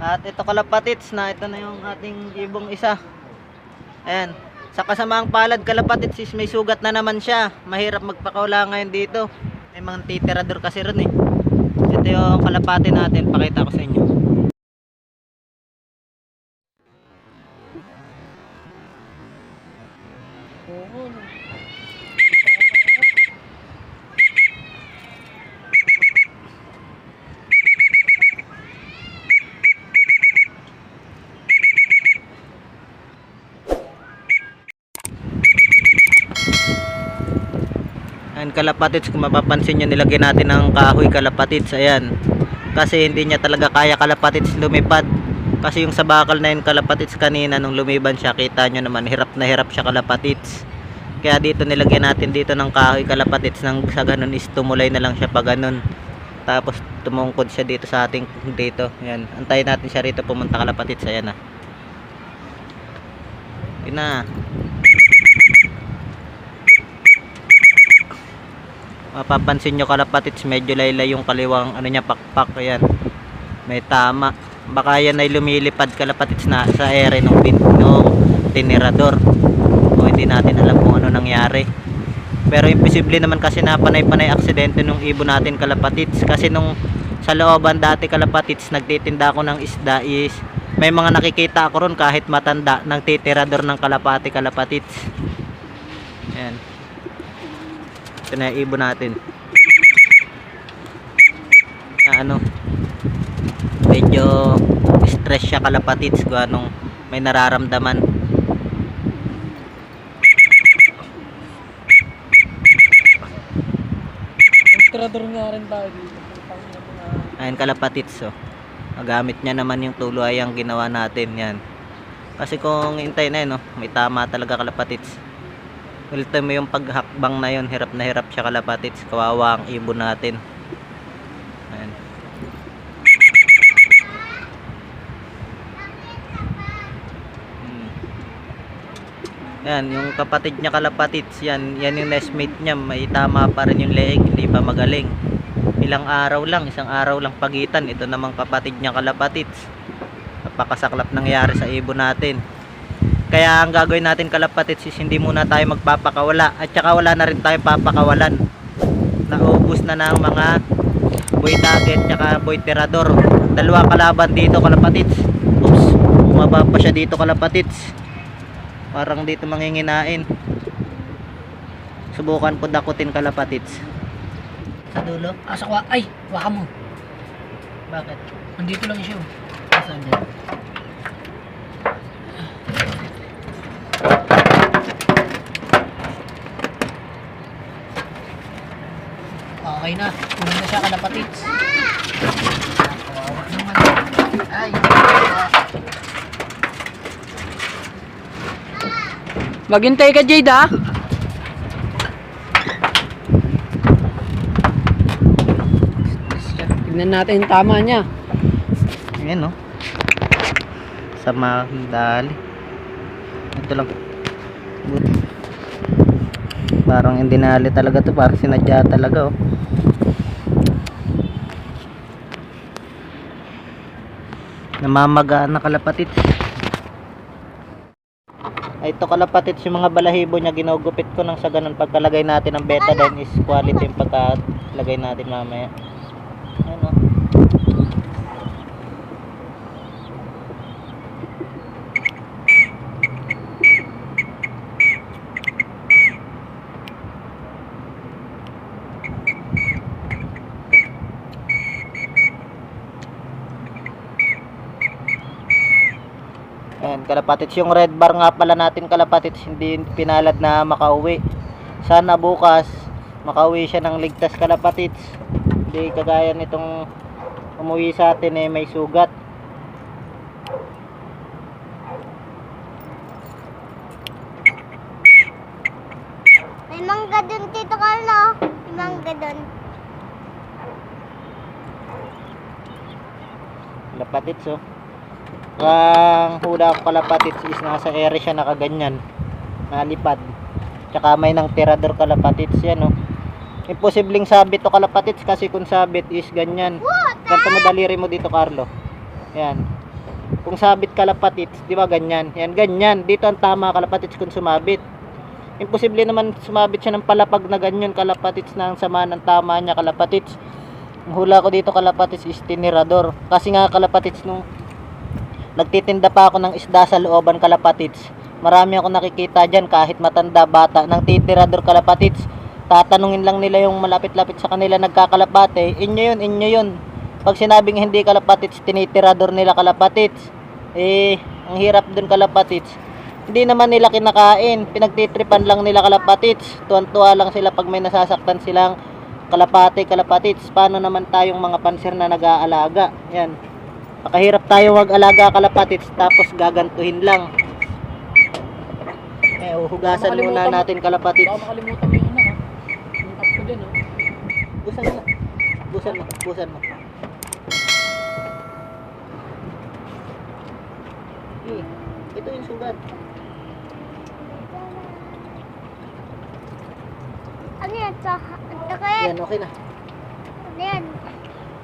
At ito kalapatits na ito na yung ating ibong isa. Ayan. Sa kasamaang palad kalapatits is may sugat na naman siya. Mahirap magpakaula ngayon dito. May mga titirador kasi ron eh. Ito yung kalapati natin. Pakita ko sa inyo. Ayan kalapatids, kung mapapansin nyo nilagay natin ng kahoy kalapatids. Ayan, kasi hindi niya talaga kaya kalapatids lumipad. Kasi yung sa bakal na yun kalapatids kanina nung lumiban siya, kita nyo naman hirap na hirap siya kalapatids. Kaya dito nilagay natin dito ng kahoy kalapatids, nang sa ganun is tumulay na lang siya pa ganun. Tapos tumungkod siya dito sa ating dito. Ayan, antayin natin siya rito pumunta kalapatids. Ayan na. Yun na. Mapapansin nyo kalapatids, medyo laylay yung kaliwang ano niya, pakpak. Ayan, may tama. Baka yan ay lumilipad kalapatids na sa ere nung tinirador, o hindi natin alam kung ano nangyari. Pero imposible naman kasi na panay-panay aksidente nung ibon natin kalapatids. Kasi nung sa looban dati kalapatids, nagtitinda ako ng isda, is may mga nakikita ako ron kahit matanda nang titirador ng kalapatids. Ayan, ito na yung ibon natin na ano, medyo stress siya kalapatids kung anong may nararamdaman. Tirador nga rin tayo dito. Ayun kalapatids, so magamit niya naman yung tuloy ang ginawa natin. Yan, kasi kung hintay na yun, no, may tama talaga kalapatids. Ultimo mo yung paghakbang na yun, hirap na hirap siya kalapatids. Kawawa ang ibon natin. Ayan. Yan, yung kapatid niya kalapatids, yan yung nestmate niya. May tama pa rin yung leeg, hindi pa magaling. Ilang araw lang, isang araw lang pagitan. Ito namang kapatid niya kalapatids. Napakasaklap nangyari sa ibon natin. Kaya ang gagawin natin kalapatids is hindi muna tayo magpapakawala. At saka wala na rin tayo papakawalan. Naubos na ng mga boy target tsaka boy tirador. Dalawa kalaban dito kalapatids. Oops, bumaba pa siya dito kalapatids. Parang dito manginginain. Subukan ko dakutin kalapatids. Sa dulo? Ay, waka mo. Bakit? Andito lang siya. Saan dyan? Okay na. Kunin na siya kalapatids. Kawawa naman. Ay, maghintay ka, Jade, ha? Tignan natin yung tama niya. Ayan, no? Sama dali. Ito lang. Buti. Parang hindi nali talaga to, parang sinadya talaga, oh. Namamagaan na kalapatids. Ay, ito kalapatids, yung mga balahibo niya ginugupit ko nang sa ganun pagkalagay natin ng betadine is quality yung pagkalagay natin mamaya. Ayan, oh. Ayan kalapatids, yung red bar nga pala natin kalapatids, hindi pinalad na makauwi. Sana bukas makauwi siya ng ligtas kalapatids. Hindi kagaya nitong umuwi sa atin eh may sugat. May mangga dun, Tito Carlo. May mangga dun. Kalapatids, oh. Ang hula ko kalapatids is nasa ere siya nakaganyan, nalipad. Tsaka may nang tirador kalapatids yan, oh. Imposibleng sabit to kalapatids, kasi kung sabit is ganyan. Ganto mo daliri mo dito, Carlo. Yan. Kung sabit kalapatits, di ba ganyan? Yan, ganyan. Dito ang tama kalapatits kung sumabit. Imposible naman sumabit siya ng palapag na ganyan kalapatits na ang sama ng tama niya kalapatits. Ang hula ko dito kalapatits is tinirador. Kasi nga kalapatits nung nagtitinda pa ako ng isda sa looban kalapatits, marami ako nakikita dyan kahit matanda bata ng titirador kalapatits. Tatanungin lang nila yung malapit-lapit sa kanila nagkakalapate, inyo yun. Pag sinabing hindi kalapatits, tinitirador nila kalapatits. Ang hirap dun kalapatits. Hindi naman nila kinakain, pinagtitripan lang nila kalapatits. Tuwan-tuwa lang sila pag may nasasaktan silang kalapatits. Paano naman tayong mga panser na nag-aalaga? Yan. Makahirap tayo mag-alaga kalapatits tapos gagantuhin lang. Hugasan muna natin kalapatits. Baka makalimutan mo yung ano ha. Yung cup ko din ha. Busan mo. Ito yung sugat. Ano yan? Kaya, Yan, okay na. ano yan?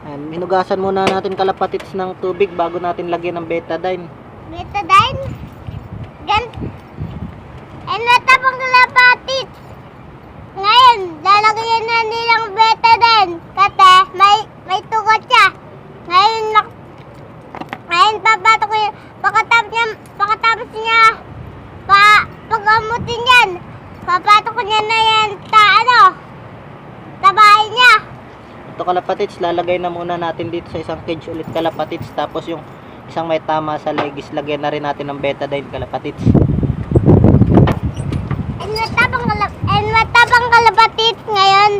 Yan, hinugasan muna natin kalapatits ng tubig bago natin lagyan ng betadine. Betadine? Gan? Ay, natapang kalapatits. Ngayon, lalagyan na nilang betadine. Kasi, may tugot siya. Ngayon, papatok ko yun. Pagkatapos niya, pag-amutin yan, papatok ko niya na yan sa bahay niya. Ito kalapatits, lalagay na muna natin dito sa isang cage ulit kalapatits. Tapos yung isang may tama sa legis, lagyan na rin natin ng betadine kalapatits. Matapang kalapatits ngayon.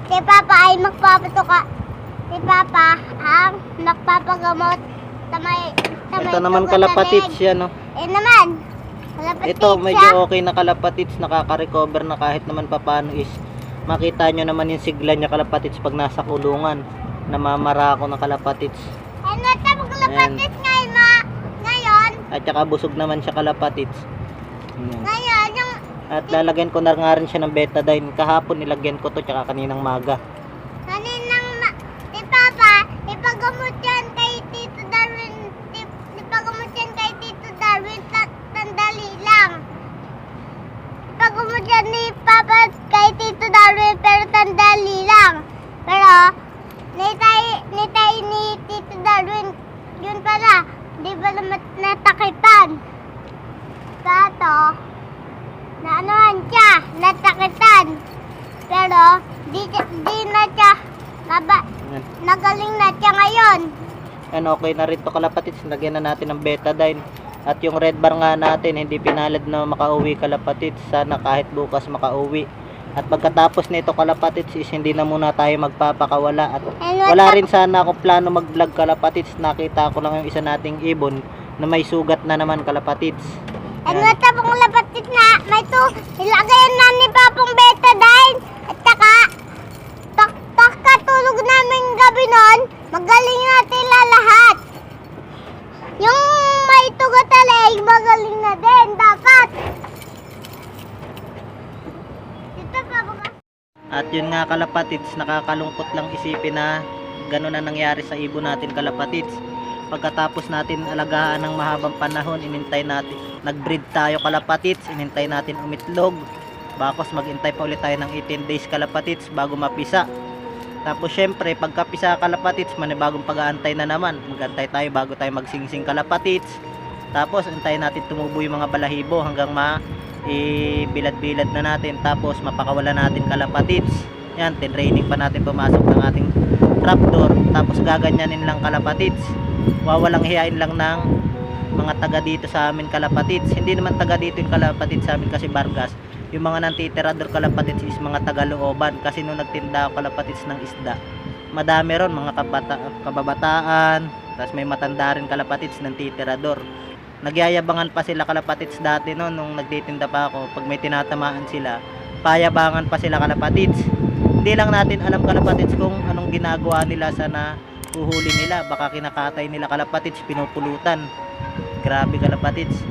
Si Papa ay magpapatok. Si Papa ang magpapagamot sa may Ito naman tugot kalapatits sa leg. yan, no? Naman. Kalapatits Ito siya. medyo okay na kalapatits, nakaka-recover na kahit naman papano is makita nyo naman yung sigla niya kalapatits pag nasa kulungan. Namamara ako ng kalapatits. Matapang kalapatits ngayon. At saka busog naman siya kalapatits. Ayan. Ngayon, yung At lalagyan ko na nga rin siya ng betadine. Kahapon nilagyan ko to tsaka kaninang maga. si Papa, ipagamot yan kay Tito Darwin. Ipagamot yan kay Tito Darwin. Sandali lang. Ipagamot yan ni Papa kay Tito Darwin pero sandali lang. Pero, nitay ni Tito Darwin, yun pala, di ba naman natakitan? Kato, naanohan siya, natakitan. Pero, di na siya, Ayan. nagaling na siya ngayon. Yan, okay na rin to kalapatits. Lagyan na natin ng betadine. At yung red bar nga natin, hindi pinalad na makauwi kalapatits. Sana kahit bukas makauwi. At pagkatapos nito kalapatits is hindi na muna tayo magpapakawala. At wala rin sana akong plano mag-vlog kalapatits. Nakita ko lang yung isa nating ibon na may sugat na naman kalapatits. Ano tapong lapatit na may ilagayan na ni Papong betadine. At saka, pagkatulog namin gabi nun, magaling na sila lahat. Yung may tugot na leg, magaling na din, dapat. Dito pa bukas. At yun nga kalapatits, nakakalungkot lang isipin na gano'n na nangyari sa ibon natin kalapatits. Pagkatapos natin alagaan ng mahabang panahon, inintay natin, nag-breed tayo kalapatits, inintay natin umitlog. Bakos maghintay pa ulit tayo ng 18 days kalapatits bago mapisa. Tapos syempre pagkapisa kalapatits, manibagong pag-aantay na naman. Magantay tayo bago tayo magsingsing kalapatits. Tapos antayin natin tumubo yung mga balahibo hanggang bilad-bilad na natin. Tapos mapakawala natin kalapatits. Yan, tinraining pa natin pumasok ng ating trapdoor. Tapos gaganyanin lang kalapatits. Wawalang hiyain lang ng mga taga dito sa amin kalapatits. Hindi naman taga dito yung kalapatits sa amin kasi Bargas. Yung mga nantitirador kalapatits is mga taga looban. Kasi nung nagtinda ako kalapatits ng isda, madami ron mga kababataan. Tapos may matanda rin kalapatits nantitirador. Nagyayabangan pa sila kalapatits dati no, nung nagtitinda pa ako. Pag may tinatamaan sila, payabangan pa sila kalapatits. Hindi lang natin alam kalapatits kung anong ginagawa nila sa nahuhuli nila. Baka kinakatay nila kalapatits, pinupulutan. Grabe kalapatits.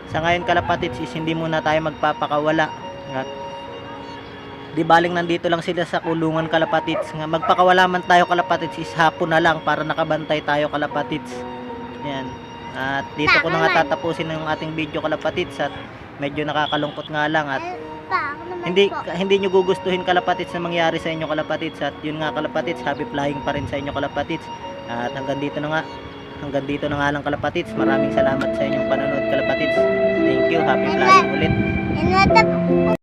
Sa ngayon kalapatits is hindi muna tayo magpapakawala. At Di baling nandito lang sila sa kulungan kalapatids. Nga magpakawala man tayo kalapatids is hapon na lang para nakabantay tayo kalapatids. Yan. At dito ko na nga tatapusin yung ating video kalapatids at medyo nakakalungkot nga lang at Pa, ako naman po. hindi nyo gugustuhin kalapatids na mangyari sa inyo kalapatids at yun nga kalapatids, happy flying pa rin sa inyo kalapatids. At hanggang dito na nga lang kalapatids. Maraming salamat sa inyong panonood kalapatids. Thank you, happy flying ulit. Inatap